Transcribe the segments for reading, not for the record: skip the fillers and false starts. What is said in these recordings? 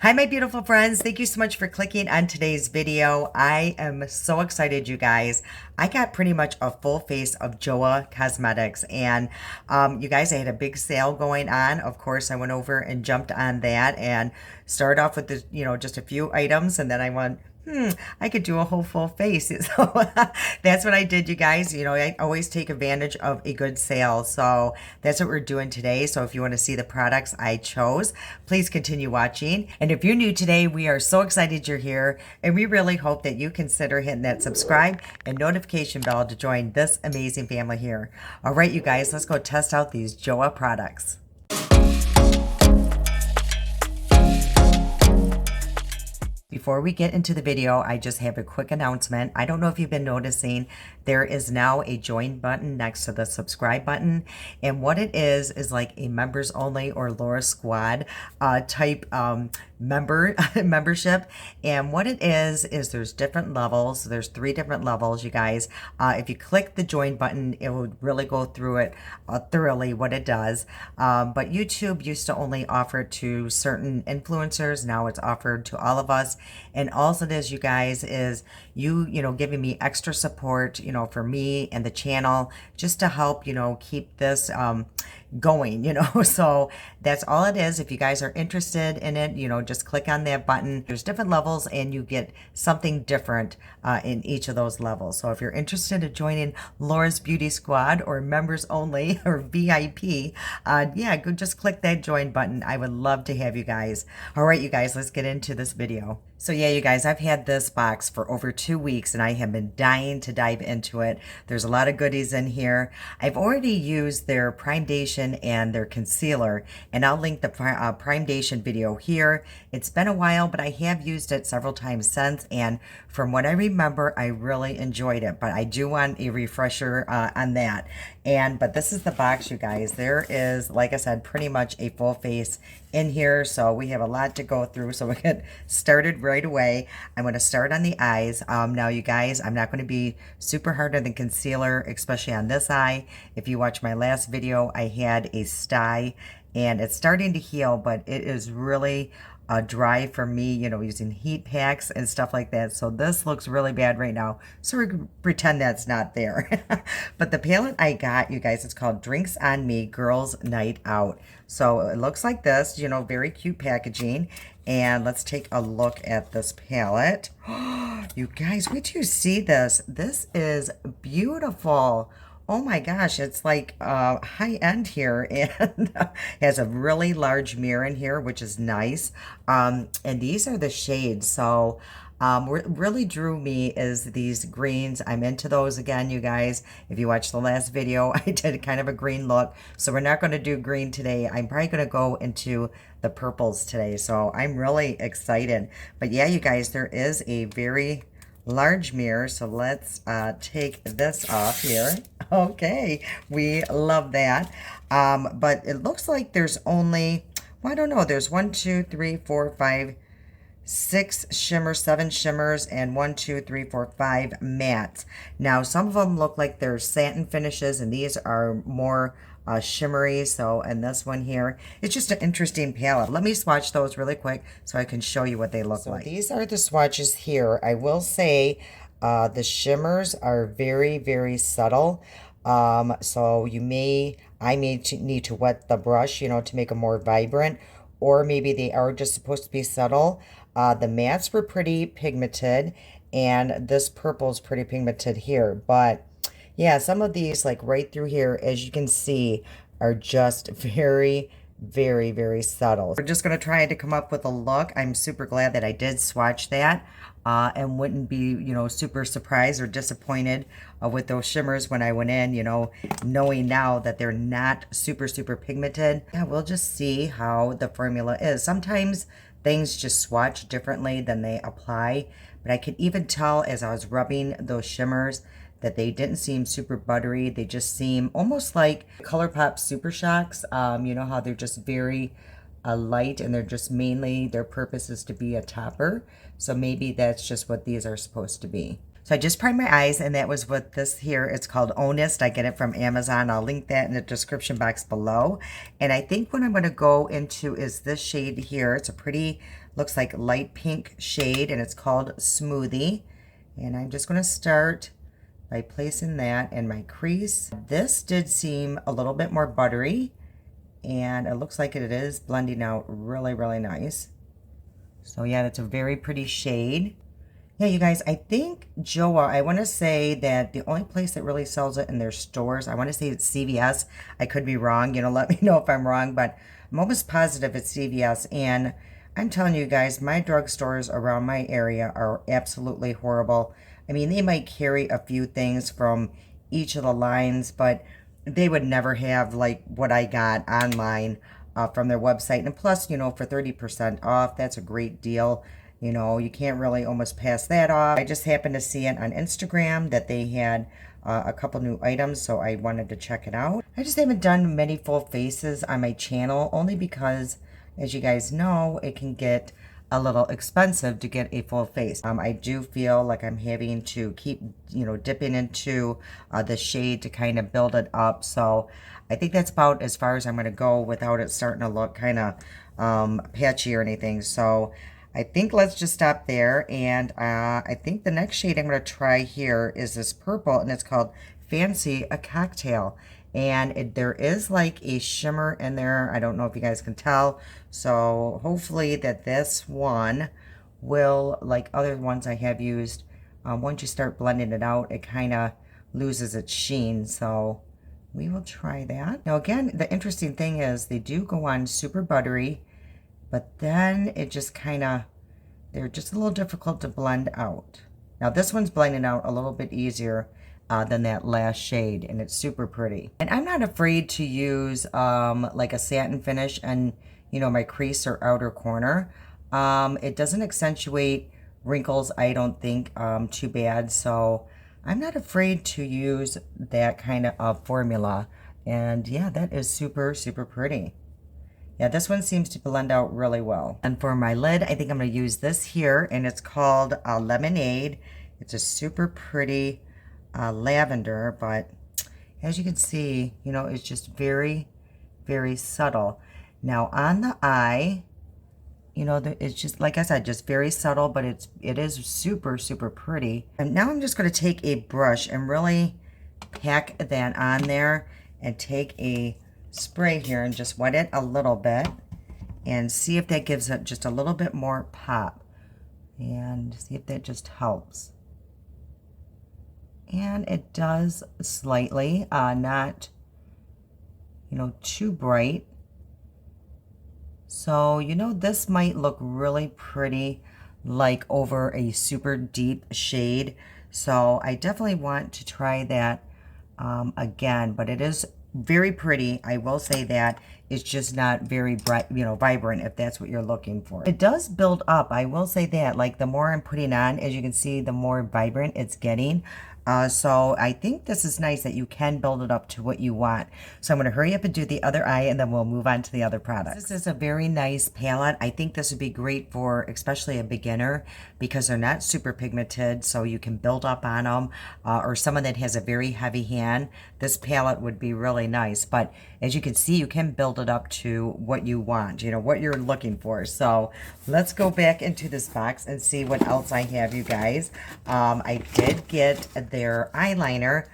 Hi, my beautiful friends. Thank you so much for clicking on today's video. I am so excited, you guys. I got pretty much a full face of Joah Cosmetics, and you guys, I had a big sale going on. Of course, I went over and jumped on that and started off with the, just a few items, and then I went, I could do a whole full face. So that's what I did, you guys. I always take advantage of a good sale. So that's what we're doing today. So if you want to see the products I chose, please continue watching. And if you're new today, we are so excited you're here. And we really hope that you consider hitting that subscribe and notification bell to join this amazing family here. All right, you guys, let's go test out these Joah products. Before we get into the video, I just have a quick announcement. I don't know if you've been noticing, there is now a join button next to the subscribe button. And what it is like a members only or Laura Squad type membership. And what it is there's different levels. There's 3 different levels, you guys. If you click the join button, it will really go through it thoroughly what it does. But YouTube used to only offer it to certain influencers. Now it's offered to all of us. And all it is, you guys, is you giving me extra support, for me and the channel, just to help, keep this going, so that's all it is. If you guys are interested in it, just click on that button. There's different levels and you get something different in each of those levels. So if you're interested in joining Laura's Beauty Squad or members only or VIP, yeah, go just click that join button. I would love to have you guys. All right, you guys, let's get into this video. So yeah, you guys, I've had this box for over 2 weeks and I have been dying to dive into it. There's a lot of goodies in here. I've already used their Primedation and their concealer, and I'll link the Primedation video here. It's been a while, but I have used it several times since, and from what I remember, I really enjoyed it, but I do want a refresher on that. But this is the box, you guys. There is, like I said, pretty much a full face in here, so we have a lot to go through, so we'll get started right away. I'm going to start on the eyes. Now, you guys, I'm not going to be super hard on the concealer, especially on this eye. If you watch my last video, I had a sty, and it's starting to heal, but it is really dry for me, using heat packs and stuff like that. So this looks really bad right now. So we can pretend that's not there. But the palette I got, you guys, it's called Drinks on Me Girls Night Out. So it looks like this, very cute packaging. And let's take a look at this palette. You guys, wait till you see this. This is beautiful. Oh my gosh, it's like high end here, and has a really large mirror in here, which is nice. And these are the shades. So what really drew me is these greens. I'm into those again, you guys. If you watched the last video, I did kind of a green look. So we're not going to do green today. I'm probably going to go into the purples today. So I'm really excited. But yeah, you guys, there is a very large mirror, so let's take this off here. Okay, we love that. But it looks like there's only, well, I don't know, there's 1, 2, 3, 4, 5, 6 shimmers, 7 shimmers, and 1, 2, 3, 4, 5 mattes. Now, some of them look like they're satin finishes, and these are more shimmery. So, and this one here, it's just an interesting palette. Let me swatch those really quick so I can show you what they look like. These are the swatches here. I will say the shimmers are very, very subtle. So I may need to wet the brush, to make them more vibrant, or maybe they are just supposed to be subtle. The mattes were pretty pigmented, and this purple is pretty pigmented here, but yeah, some of these, like right through here, as you can see, are just very, very, very subtle. We're just going to try to come up with a look. I'm super glad that I did swatch that and wouldn't be, super surprised or disappointed with those shimmers when I went in, knowing now that they're not super, super pigmented. Yeah, we'll just see how the formula is. Sometimes things just swatch differently than they apply, but I could even tell as I was rubbing those shimmers that they didn't seem super buttery. They just seem almost like ColourPop Super Shocks. You know how they're just very light, and they're just mainly, their purpose is to be a topper. So maybe that's just what these are supposed to be. So I just primed my eyes, and that was what this here, it's called Honest. I get it from Amazon. I'll link that in the description box below. And I think what I'm going to go into is this shade here. It's a pretty, looks like light pink shade, and it's called Smoothie. And I'm just going to start by placing that in my crease. This did seem a little bit more buttery, and it looks like it is blending out really, really nice. So yeah, that's a very pretty shade. Yeah, you guys, I think Joah, I want to say that the only place that really sells it in their stores, I want to say it's CVS. I could be wrong. You know, let me know if I'm wrong, but I'm almost positive it's CVS. And I'm telling you guys, my drugstores around my area are absolutely horrible. I mean, they might carry a few things from each of the lines, but they would never have like what I got online from their website. And plus, you know, for 30% off, that's a great deal. You know, you can't really almost pass that off. I just happened to see it on Instagram that they had a couple new items, so I wanted to check it out. I just haven't done many full faces on my channel, only because, as you guys know, it can get a little expensive to get a full face. I do feel like I'm having to keep, you know, dipping into the shade to kind of build it up. So I think that's about as far as I'm going to go without it starting to look kind of patchy or anything. So I think let's just stop there. And I think the next shade I'm going to try here is this purple, and it's called Fancy a Cocktail. And there is like a shimmer in there. I don't know if you guys can tell. So hopefully that this one will, like other ones I have used, once you start blending it out, it kind of loses its sheen. So we will try that. Now again, the interesting thing is they do go on super buttery, but then it just kind of, they're just a little difficult to blend out. Now this one's blending out a little bit easier than that last shade, and it's super pretty. And I'm not afraid to use like a satin finish and, you know, my crease or outer corner. It doesn't accentuate wrinkles, I don't think, too bad. So I'm not afraid to use that kind of formula. And yeah, that is super, super pretty. Yeah, this one seems to blend out really well. And for my lid, I think I'm going to use this here, and it's called Lemonade. It's a super pretty lavender, but as you can see, you know, it's just very, very subtle. Now on the eye, you know, it's just, like I said, just very subtle, but it is super, super pretty. And now I'm just going to take a brush and really pack that on there, and take a spray here and just wet it a little bit and see if that gives it just a little bit more pop, and see if that just helps. And it does slightly, not, you know, too bright. So, you know, this might look really pretty like over a super deep shade. So I definitely want to try that again, but it is very pretty. I will say that it's just not very bright, you know, vibrant, if that's what you're looking for. It does build up. I will say that, like, the more I'm putting on, as you can see, the more vibrant it's getting. So I think this is nice that you can build it up to what you want. So I'm going to hurry up and do the other eye, and then we'll move on to the other products. This is a very nice palette. I think this would be great for especially a beginner, because they're not super pigmented, so you can build up on them, or someone that has a very heavy hand. This palette would be really nice, but as you can see, you can build it up to what you want, you know, what you're looking for. So let's go back into this box and see what else I have, you guys. I did get their eyeliner,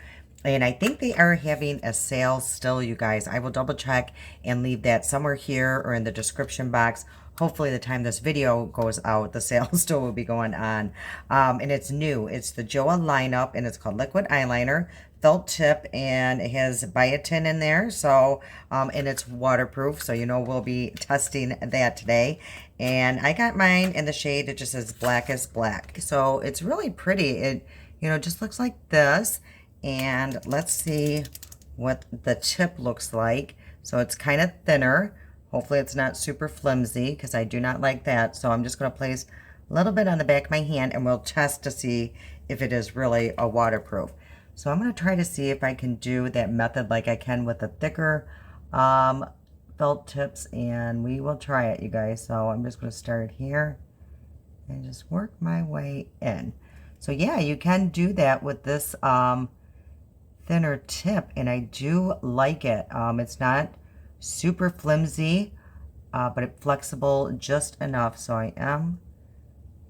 and I think they are having a sale still, you guys. I will double check and leave that somewhere here or in the description box. Hopefully the time this video goes out, the sale still will be going on. And it's new. It's the Joah lineup, and it's called Liquid Eyeliner, felt tip, and it has biotin in there. So, and it's waterproof. So, you know, we'll be testing that today. And I got mine in the shade, it just says Blackest Black. So it's really pretty. It, you know, just looks like this. And let's see what the tip looks like. So it's kind of thinner. Hopefully it's not super flimsy, because I do not like that. So I'm just going to place a little bit on the back of my hand, and we'll test to see if it is really a waterproof. So I'm going to try to see if I can do that method like I can with the thicker felt tips, and we will try it, you guys. So I'm just going to start here and just work my way in. So yeah, you can do that with this thinner tip, and I do like it. It's not super flimsy, but it's flexible just enough. So I am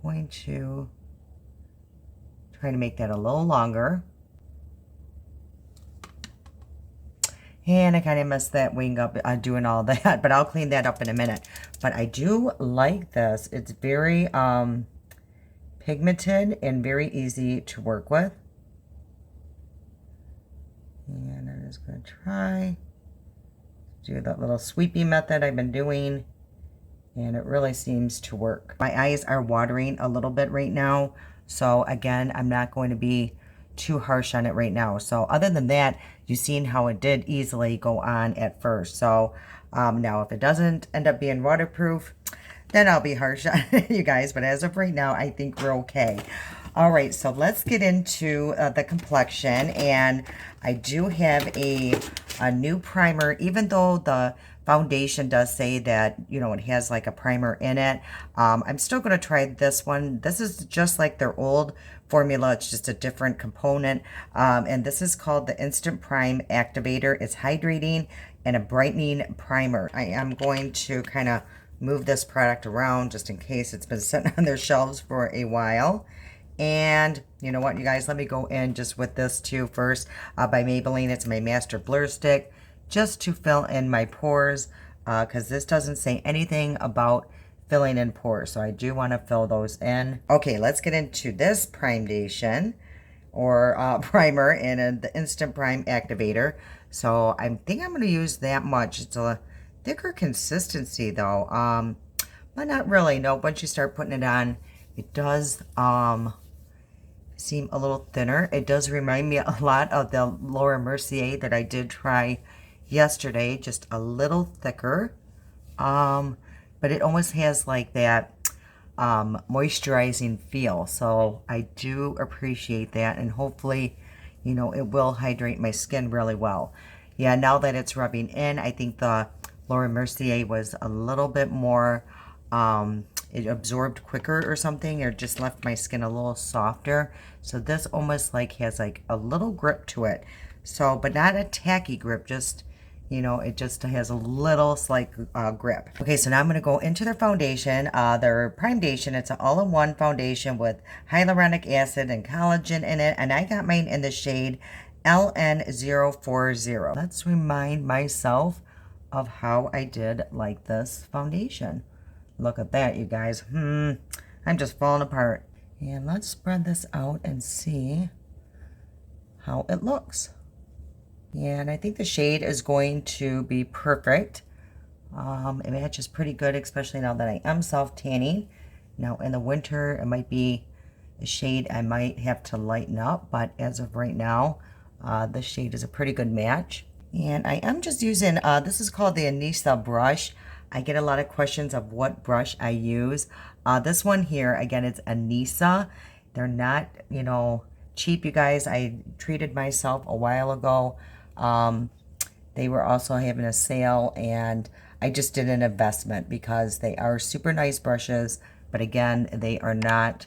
going to try to make that a little longer. And I kind of messed that wing up doing all that, but I'll clean that up in a minute. But I do like this. It's very pigmented and very easy to work with. And I'm just going to try to do that little sweepy method I've been doing. And it really seems to work. My eyes are watering a little bit right now. So again, I'm not going to be too harsh on it right now. So other than that, you've seen how it did easily go on at first. So now if it doesn't end up being waterproof, then I'll be harsh on it, you guys. But as of right now, I think we're okay. All right, so let's get into the complexion. And I do have a new primer, even though the foundation does say that, you know, it has like a primer in it. I'm still going to try this one. This is just like their old formula. It's just a different component. And this is called the Instant Prime Activator. It's hydrating and a brightening primer. I am going to kind of move this product around just in case it's been sitting on their shelves for a while. And you know what, you guys, let me go in just with this too first by Maybelline. It's my Master Blur Stick, just to fill in my pores, because this doesn't say anything about filling in pores. So I do want to fill those in. Okay, let's get into this primation or primer and the Instant Prime Activator. So I think I'm going to use that much. It's a thicker consistency though, but not really. No, once you start putting it on, it does seem a little thinner. It does remind me a lot of the Laura Mercier that I did try yesterday, just a little thicker, but it almost has like that moisturizing feel. So I do appreciate that, and hopefully, you know, it will hydrate my skin really well. Yeah, now that it's rubbing in, I think the Laura Mercier was a little bit more it absorbed quicker or something, or just left my skin a little softer. So this almost like has like a little grip to it. So, but not a tacky grip, just, you know, it just has a little slight grip. Okay, so now I'm going to go into their foundation, their Primedation. It's an all-in-one foundation with hyaluronic acid and collagen in it. And I got mine in the shade LN040. Let's remind myself of how I did like this foundation. Look at that, you guys. I'm just falling apart. And let's spread this out and see how it looks. And I think the shade is going to be perfect. It matches pretty good, especially now that I am self-tanning. Now in the winter, it might be a shade I might have to lighten up, but as of right now, this shade is a pretty good match. And I am just using, this is called the Anissa brush. I get a lot of questions of what brush I use. This one here, again, it's Anissa. They're not, you know, cheap, you guys. I treated myself a while ago. They were also having a sale, and I just did an investment because they are super nice brushes, but again, they are not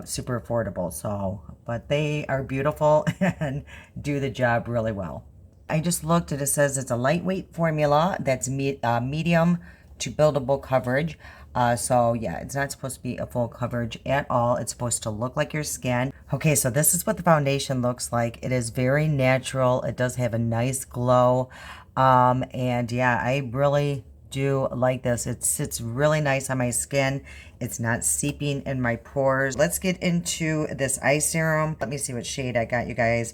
super affordable. So, but they are beautiful and do the job really well. I just looked and it says it's a lightweight formula that's medium to buildable coverage. So yeah, it's not supposed to be a full coverage at all. It's supposed to look like your skin. Okay, so this is what the foundation looks like. It is very natural. It does have a nice glow. And yeah, I really do like this. It sits really nice on my skin. It's not seeping in my pores. Let's get into this eye serum. Let me see what shade I got, you guys.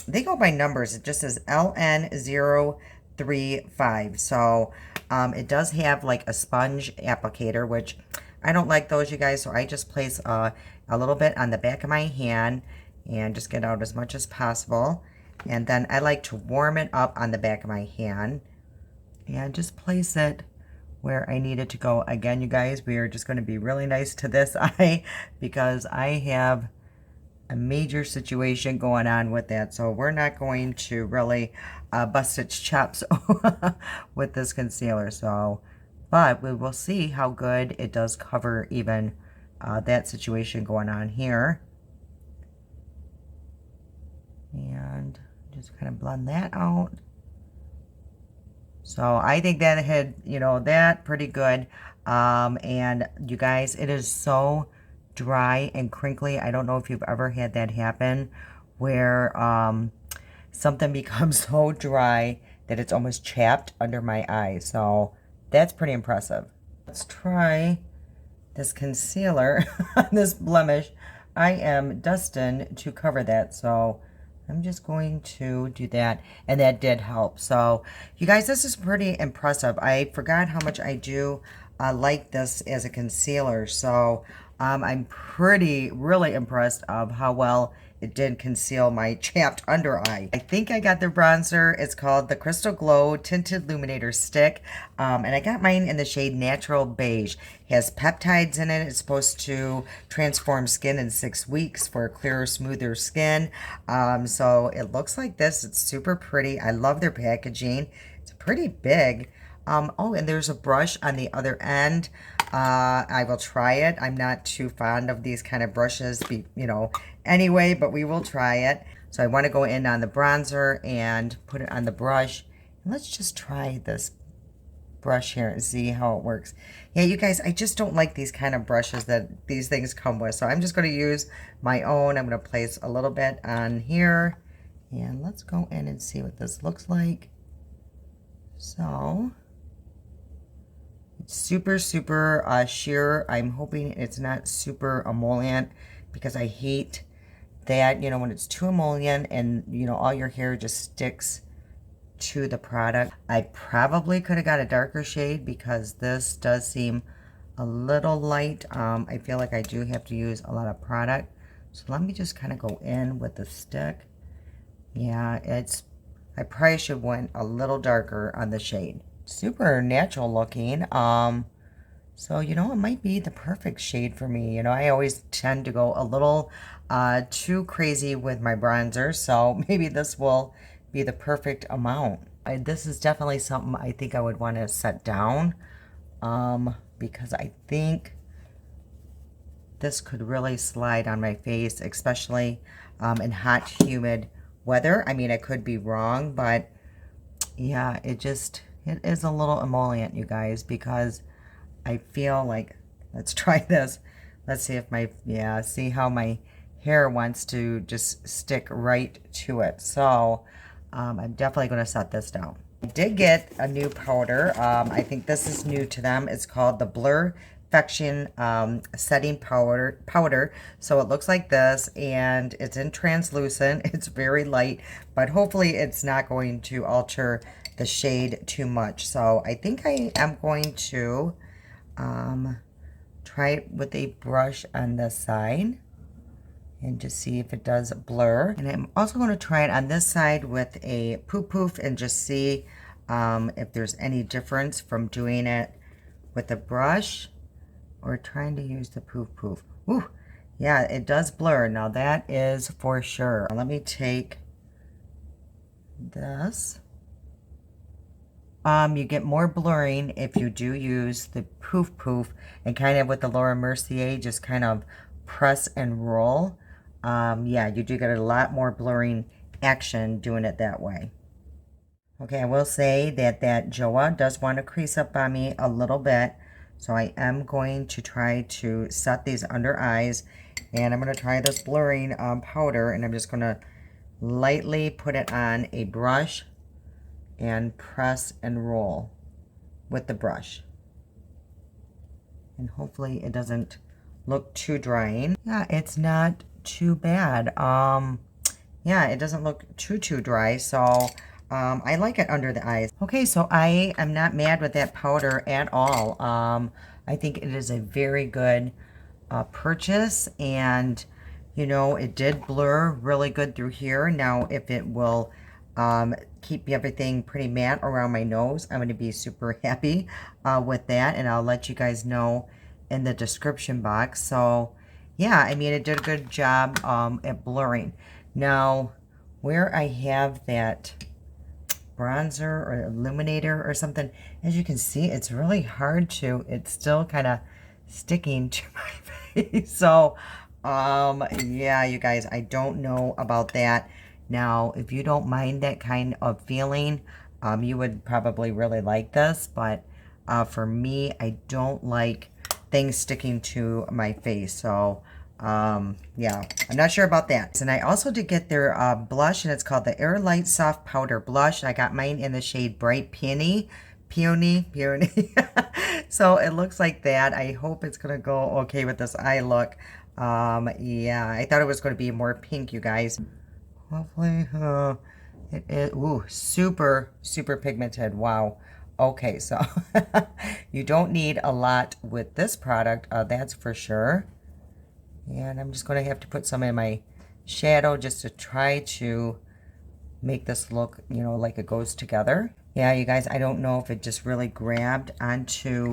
They go by numbers. It just says LN035. So it does have like a sponge applicator, which I don't like those, you guys. So I just place a little bit on the back of my hand and just get out as much as possible. And then I like to warm it up on the back of my hand and just place it where I need it to go. Again, you guys, we are just going to be really nice to this eye because I have a major situation going on with that. So we're not going to really bust its chops with this concealer. So, but we will see how good it does cover even that situation going on here. Just kind of blend that out. So I think that had, you know, that pretty good. And you guys, it is so dry and crinkly. I don't know if you've ever had that happen where something becomes so dry that it's almost chapped under my eye. So that's pretty impressive. Let's try this concealer on this blemish. I am destined to cover that, so I'm just going to do that, and that did help. So you guys, this is pretty impressive. I forgot how much I do like this as a concealer, so I'm really impressed of how well it did conceal my chapped under eye. I think I got the bronzer. It's called the Crystal Glow Tinted Illuminator Stick. And I got mine in the shade Natural Beige. It has peptides in it. It's supposed to transform skin in 6 weeks for a clearer, smoother skin. So it looks like this. It's super pretty. I love their packaging. It's pretty big. Oh, and there's a brush on the other end. I will try it. I'm not too fond of these kind of brushes, anyway, but we will try it. So I want to go in on the bronzer and put it on the brush. And let's just try this brush here and see how it works. Yeah, you guys, I just don't like these kind of brushes that these things come with. So I'm just going to use my own. I'm going to place a little bit on here. And let's go in and see what this looks like. So super sheer. I'm hoping it's not super emollient because I hate that, when it's too emollient and all your hair just sticks to the product. I probably could have got a darker shade because this does seem a little light. I feel like I do have to use a lot of product, so let me just kind of go in with the stick. Yeah, I probably should went a little darker on the shade. Super natural looking. So it might be the perfect shade for me. I always tend to go a little too crazy with my bronzer, so maybe this will be the perfect amount. This is definitely something I think I would want to set down, because I think this could really slide on my face, especially in hot, humid weather. I mean, I could be wrong, but yeah, it is a little emollient, you guys, because I feel like, let's try this. Let's see if see how my hair wants to just stick right to it. So I'm definitely going to set this down. I did get a new powder. I think this is new to them. It's called the Perfection setting powder. So it looks like this, and it's in translucent. It's very light, but hopefully it's not going to alter the shade too much. So I think I am going to try it with a brush on this side and just see if it does blur. And I'm also going to try it on this side with a poof and just see if there's any difference from doing it with a brush or trying to use the poof. Ooh, yeah, it does blur. Now that is for sure. Let me take this. You get more blurring if you do use the poof and kind of with the Laura Mercier, just kind of press and roll. Yeah, you do get a lot more blurring action doing it that way. Okay, I will say that Joah does want to crease up on me a little bit. So I am going to try to set these under eyes, and I'm going to try this blurring powder, and I'm just going to lightly put it on a brush and press and roll with the brush. And hopefully it doesn't look too drying. Yeah, it's not too bad. Yeah, it doesn't look too dry, so I like it under the eyes. Okay, so I am not mad with that powder at all. I think it is a very good purchase, and it did blur really good through here. Now, if it will keep everything pretty matte around my nose, I'm going to be super happy with that, and I'll let you guys know in the description box. So yeah, I mean, it did a good job at blurring. Now, where I have that bronzer or illuminator or something, as you can see, it's really hard to, it's still kind of sticking to my face. So yeah, you guys, I don't know about that. Now, if you don't mind that kind of feeling, you would probably really like this, but for me, I don't like things sticking to my face. So, yeah, I'm not sure about that. And I also did get their blush, and it's called the Air Light Soft Powder Blush. I got mine in the shade Bright Peony. Peony. So it looks like that. I hope it's going to go okay with this eye look. Yeah, I thought it was going to be more pink, you guys. Hopefully, it is, ooh, super pigmented. Wow. Okay, so you don't need a lot with this product, that's for sure. And I'm just going to have to put some in my shadow just to try to make this look, you know, like it goes together. Yeah, you guys, I don't know if it just really grabbed onto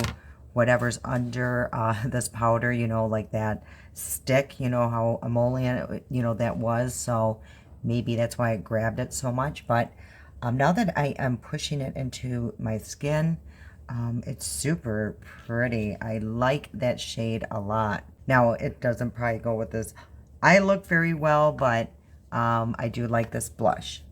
whatever's under this powder, you know, like that stick, you know, how emollient, you know, that was. So maybe that's why it grabbed it so much. But now that I am pushing it into my skin, it's super pretty. I like that shade a lot. Now, it doesn't probably go with this eye look very well, but I do like this blush.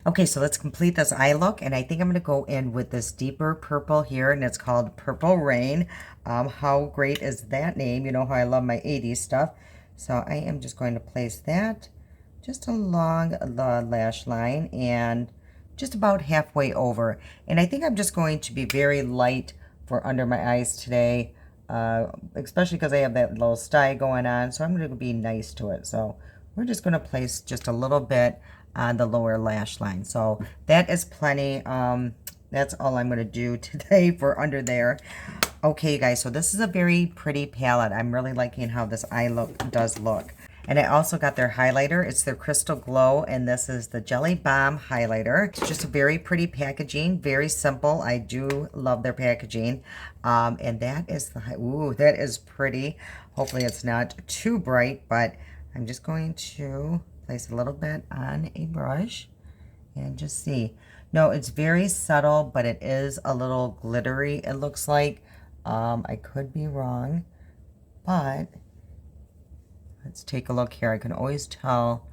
Okay, so let's complete this eye look, and I think I'm going to go in with this deeper purple here, and it's called Purple Rain. How great is that name? You know how I love my 80s stuff. So I am just going to place that just along the lash line and just about halfway over. And I think I'm just going to be very light for under my eyes today, especially because I have that little sty going on. So I'm going to be nice to it. So we're just going to place just a little bit on the lower lash line. So that is plenty. That's all I'm going to do today for under there. Okay, you guys, so this is a very pretty palette. I'm really liking how this eye look does look. And I also got their highlighter. It's their Crystal Glow, and this is the Jelly Bomb highlighter. It's just a very pretty packaging, very simple. I do love their packaging. And that is the, ooh, that is pretty. Hopefully it's not too bright, but I'm just going to place a little bit on a brush and just see. No, it's very subtle, but it is a little glittery, it looks like. I could be wrong, but let's take a look here. I can always tell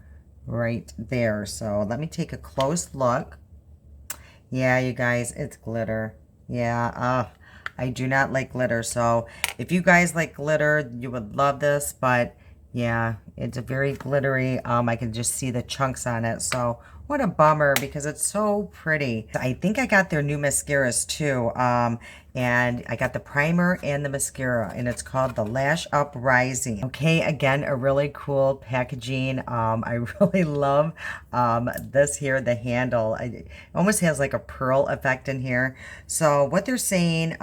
right there. So let me take a close look. Yeah, you guys, it's glitter. Yeah, I do not like glitter. So if you guys like glitter, you would love this. But yeah, it's a very glittery. I can just see the chunks on it. So what a bummer, because it's so pretty. I think I got their new mascaras too. And I got the primer and the mascara, and it's called the Lash Up Rising. Okay, again, a really cool packaging. I really love this here, the handle. It almost has like a pearl effect in here. So what they're saying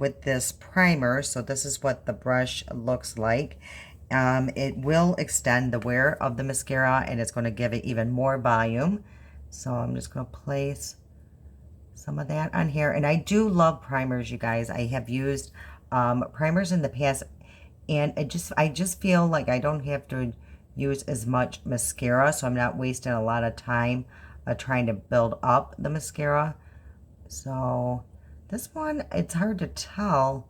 with this primer, so this is what the brush looks like. It will extend the wear of the mascara, and it's going to give it even more volume. So I'm just going to place some of that on here. And I do love primers, you guys. I have used primers in the past, and I just feel like I don't have to use as much mascara, so I'm not wasting a lot of time trying to build up the mascara. So this one, it's hard to tell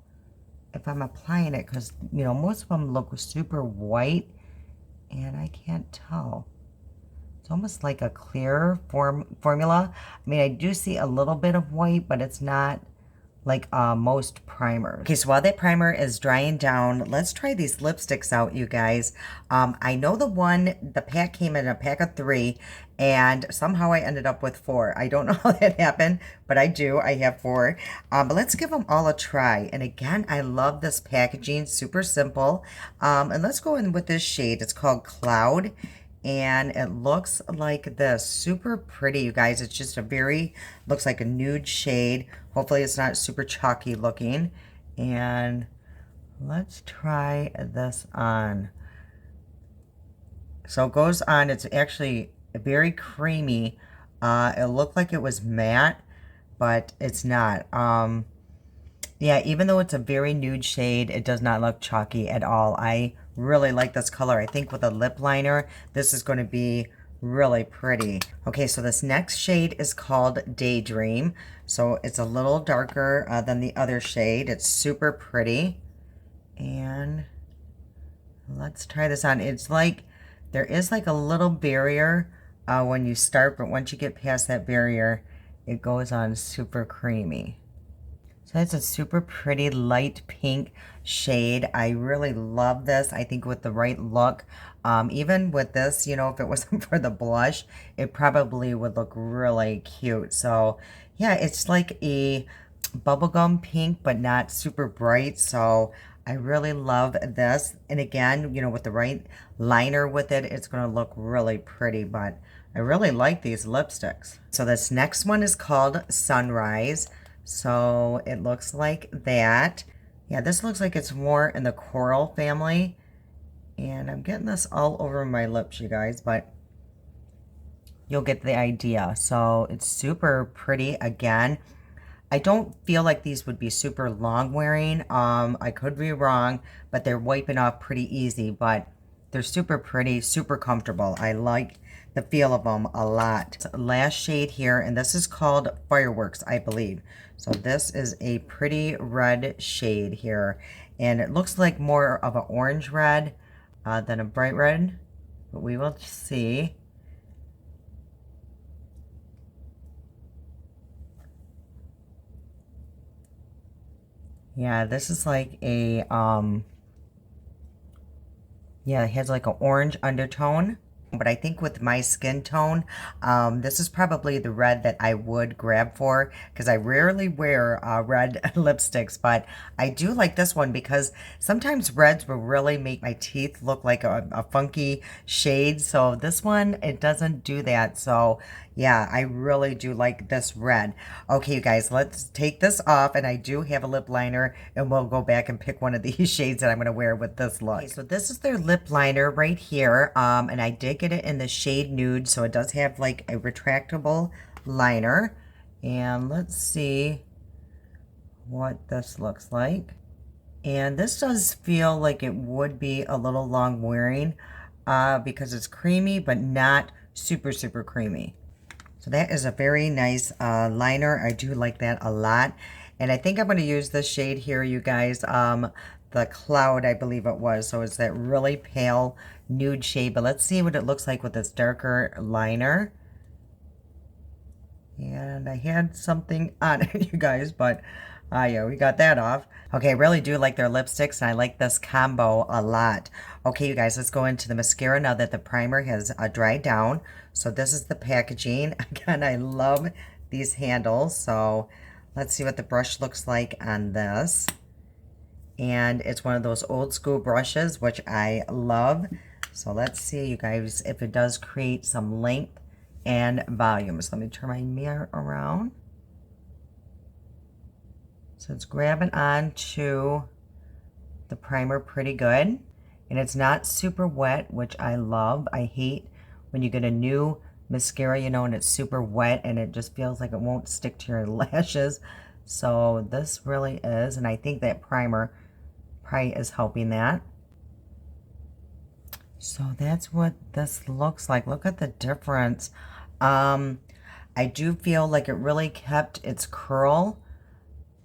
if I'm applying it, because, you know, most of them look super white, and I can't tell. It's almost like a clear formula. I mean, I do see a little bit of white, but it's not like most primers. Okay, so while that primer is drying down, let's try these lipsticks out, you guys. I know the pack came in a pack of 3, and somehow I ended up with 4. I don't know how that happened, but I do. I have 4. But let's give them all a try. And again, I love this packaging, super simple. And let's go in with this shade. It's called Cloud. And it looks like this. Super pretty, you guys. It's just looks like a nude shade. Hopefully it's not super chalky looking. And let's try this on. So it goes on. It's actually very creamy. It looked like it was matte, but it's not. Yeah, even though it's a very nude shade, it does not look chalky at all. I really like this color. I think with a lip liner, this is going to be really pretty. Okay, so this next shade is called Daydream. So it's a little darker than the other shade. It's super pretty. And let's try this on. It's like, there is like a little barrier when you start, but once you get past that barrier, it goes on super creamy. So it's a super pretty light pink shade. I really love this. I think with the right look, even with this, you know, if it wasn't for the blush, it probably would look really cute. So yeah, it's like a bubblegum pink, but not super bright. So I really love this. And again, you know, with the right liner with it, it's going to look really pretty, but I really like these lipsticks. So this next one is called Sunrise. So it looks like that. Yeah, this looks like it's more in the coral family. And I'm getting this all over my lips, you guys, but you'll get the idea. So it's super pretty again. I don't feel like these would be super long wearing. I could be wrong, but they're wiping off pretty easy, but they're super pretty, super comfortable. I like the feel of them a lot. Last shade here, and this is called Fireworks, I believe. So this is a pretty red shade here, and it looks like more of an orange red than a bright red, but we will see. Yeah, this is like a, yeah, it has like an orange undertone. But I think with my skin tone, this is probably the red that I would grab for, because I rarely wear red lipsticks, but I do like this one because sometimes reds will really make my teeth look like a funky shade. So this one, it doesn't do that. So yeah, I really do like this red. Okay, you guys, let's take this off, and I do have a lip liner, and we'll go back and pick one of these shades that I'm going to wear with this look. Okay, so this is their lip liner right here, and I did get it in the shade Nude, so it does have like a retractable liner. And let's see what this looks like. And this does feel like it would be a little long wearing because it's creamy, but not super, super creamy. So that is a very nice liner. I do like that a lot. And I think I'm going to use this shade here, you guys. The Cloud, I believe it was. So it's that really pale nude shade. But let's see what it looks like with this darker liner. And I had something on it, you guys, but yeah, we got that off. Okay, I really do like their lipsticks, and I like this combo a lot. Okay, you guys, let's go into the mascara now that the primer has dried down. So this is the packaging. Again, I love these handles. So let's see what the brush looks like on this. And it's one of those old school brushes, which I love. So let's see, you guys, if it does create some length and volume. So let me turn my mirror around. So it's grabbing onto the primer pretty good. And it's not super wet, which I love. I hate when you get a new mascara, you know, and it's super wet and it just feels like it won't stick to your lashes. So this really is, and I think that primer probably is helping that. So that's what this looks like. Look at the difference. I do feel like it really kept its curl,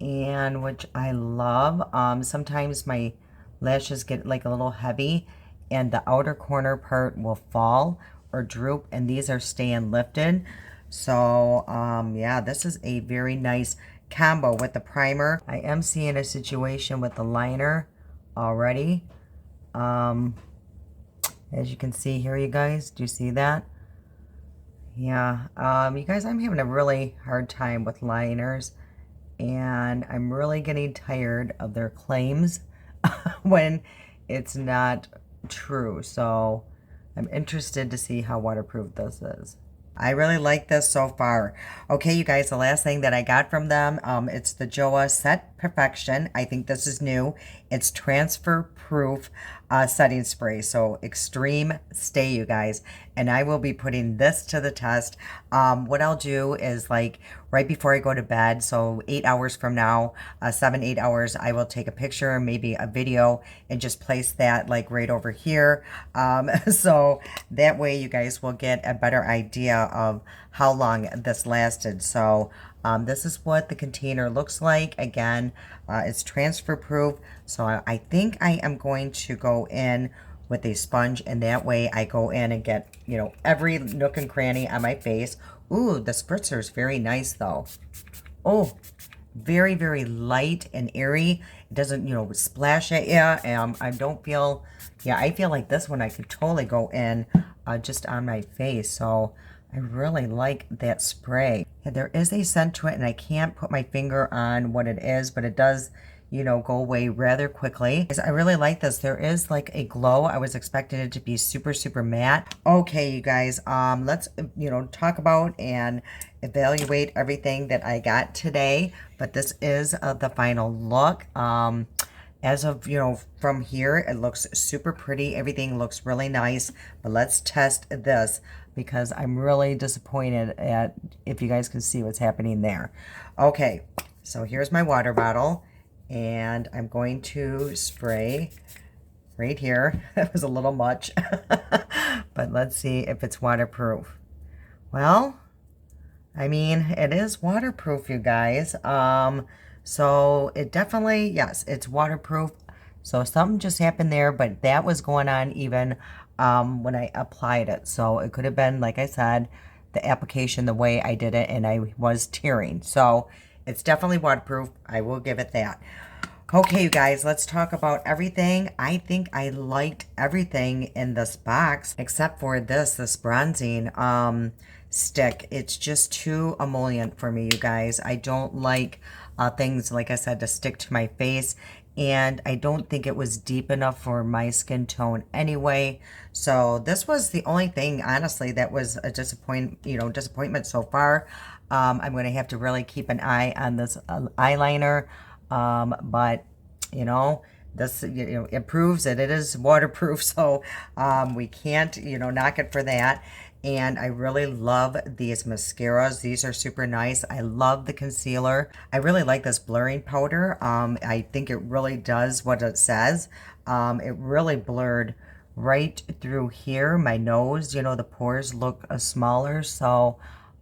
and which I love. Sometimes my lashes get like a little heavy and the outer corner part will fall or droop, and these are staying lifted. So yeah, this is a very nice combo with the primer. I am seeing a situation with the liner already. As you can see here, you guys, do you see that? Yeah, you guys, I'm having a really hard time with liners, and I'm really getting tired of their claims when it's not true. So I'm interested to see how waterproof this is. I really like this so far. Okay, you guys, the last thing that I got from them, it's the Joah Set Perfection. I think this is new. It's transfer proof setting spray. So extreme stay, you guys. And I will be putting this to the test. What I'll do is like right before I go to bed, so 8 hours from now, 7-8 hours, I will take a picture, maybe a video, and just place that like right over here. So that way you guys will get a better idea of how long this lasted. So this is what the container looks like. Again, it's transfer proof. So I think I am going to go in with a sponge, and that way I go in and get, you know, every nook and cranny on my face. Ooh, the spritzer is very nice though. Oh, very, very light and airy. It doesn't, you know, splash at you. I don't feel, yeah, I feel like this one I could totally go in just on my face. So I really like that spray. Yeah, there is a scent to it, and I can't put my finger on what it is, but it does, you know, go away rather quickly. I really like this. There is like a glow. I was expecting it to be super, super matte. Okay, you guys, let's, you know, talk about and evaluate everything that I got today. But this is the final look. As of, you know, from here, it looks super pretty. Everything looks really nice. But let's test this, because I'm really disappointed at, if you guys can see what's happening there. Okay, so here's my water bottle, and I'm going to spray right here. That was a little much. But let's see if it's waterproof. Well, I mean, it is waterproof, you guys. So it definitely, yes, it's waterproof. So something just happened there, but that was going on even when I applied it. So it could have been, like I said, the application, the way I did it, and I was tearing. So it's definitely waterproof. I will give it that. Okay, you guys, let's talk about everything. I think I liked everything in this box except for this bronzing stick. It's just too emollient for me, you guys. I don't like things, like I said, to stick to my face, and I don't think it was deep enough for my skin tone anyway. So this was the only thing, honestly, that was a disappointment so far. I'm going to have to really keep an eye on this eyeliner, but you know, this, you know, it proves that it is waterproof, so we can't, you know, knock it for that. And I really love these mascaras. These are super nice. I love the concealer. I really like this blurring powder. I think it really does what it says. It really blurred right through here, my nose. You know, the pores look smaller. So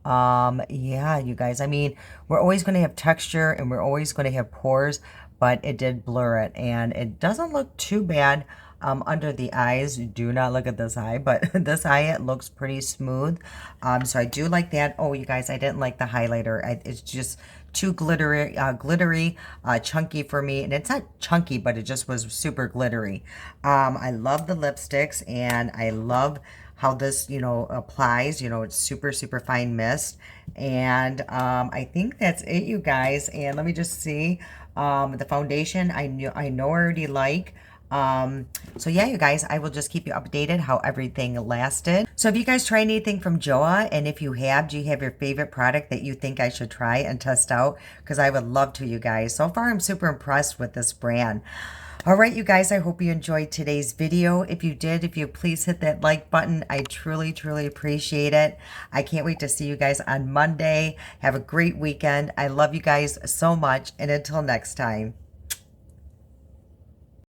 yeah, you guys, I mean, we're always going to have texture and we're always going to have pores, but it did blur it, and it doesn't look too bad under the eyes. Do not look at this eye, but this eye, it looks pretty smooth. So I do like that. Oh, you guys, I didn't like the highlighter. It's just too glittery, chunky for me. And it's not chunky, but it just was super glittery. I love the lipsticks, and I love how this, you know, applies. You know, it's super, super fine mist. And I think that's it, you guys. And let me just see. The foundation, I know I already like. So yeah, you guys, I will just keep you updated how everything lasted. So if you guys try anything from Joah, and if you have, do you have your favorite product that you think I should try and test out? Because I would love to, you guys. So far, I'm super impressed with this brand. All right, you guys, I hope you enjoyed today's video. If you did, if you please hit that like button, I truly, truly appreciate it. I can't wait to see you guys on Monday. Have a great weekend. I love you guys so much, and until next time.